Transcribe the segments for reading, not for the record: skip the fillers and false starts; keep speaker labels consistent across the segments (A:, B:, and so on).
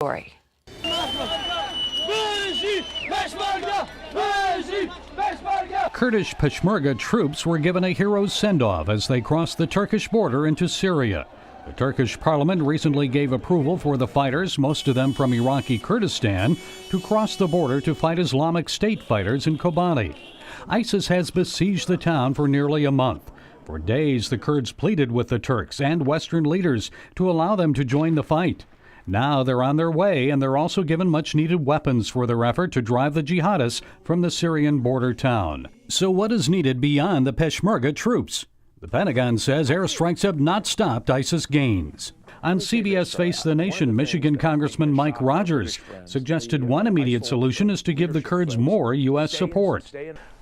A: Story.
B: Kurdish Peshmerga troops were given a hero's send-off as they crossed the Turkish border into Syria. The Turkish parliament recently gave approval for the fighters, most of them from Iraqi Kurdistan, to cross the border to fight Islamic State fighters in Kobani. ISIS has besieged the town for nearly a month. For days, the Kurds pleaded with the Turks and Western leaders to allow them to join the fight. Now they're on their way, and they're also given much-needed weapons for their effort to drive the jihadists from the Syrian border town. So what is needed beyond the Peshmerga troops? The Pentagon says airstrikes have not stopped ISIS gains. On CBS Face the Nation, Michigan Congressman Mike Rogers suggested one immediate solution is to give the Kurds more U.S. support.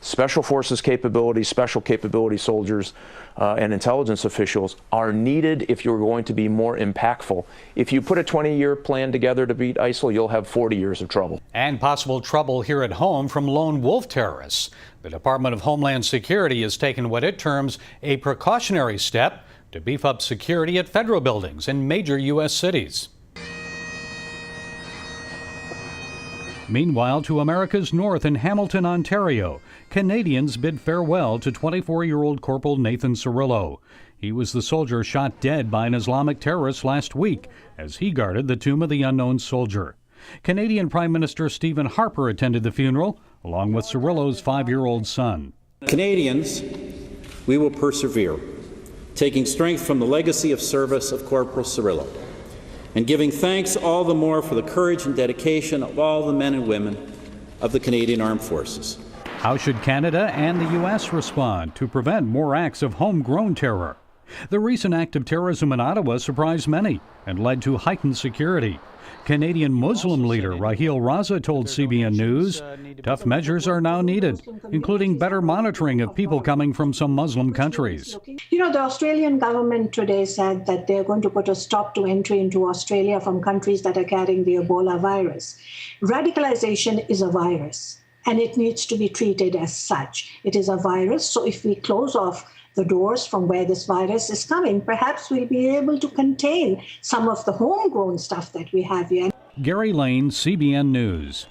C: Special forces capability, special capability soldiers, and intelligence officials are needed if you're going to be more impactful. If you put a 20-year plan together to beat ISIL, you'll have 40 years of trouble.
B: And possible trouble here at home from lone wolf terrorists. The Department of Homeland Security has taken what it terms a precautionary step to beef up security at federal buildings in major U.S. cities. Meanwhile, to America's north in Hamilton, Ontario, Canadians bid farewell to 24-year-old Corporal Nathan Cirillo. He was the soldier shot dead by an Islamic terrorist last week as he guarded the tomb of the unknown soldier. Canadian Prime Minister Stephen Harper attended the funeral, along with Cirillo's 5-year-old son.
D: Canadians, we will persevere, taking strength from the legacy of service of Corporal Cirillo, and giving thanks all the more for the courage and dedication of all the men and women of the Canadian Armed Forces.
B: How should Canada and the U.S. respond to prevent more acts of homegrown terror? The recent act of terrorism in Ottawa surprised many and led to heightened security. Canadian Muslim leader Raheel Raza told CBN News tough measures are now needed, including better monitoring of people coming from some Muslim countries.
E: You know, the Australian government today said that they're going to put a stop to entry into Australia from countries that are carrying the Ebola virus. Radicalization is a virus, and it needs to be treated as such. It is a virus, so if we close off the doors from where this virus is coming, perhaps we'll be able to contain some of the homegrown stuff that we have here.
B: Gary Lane, CBN News.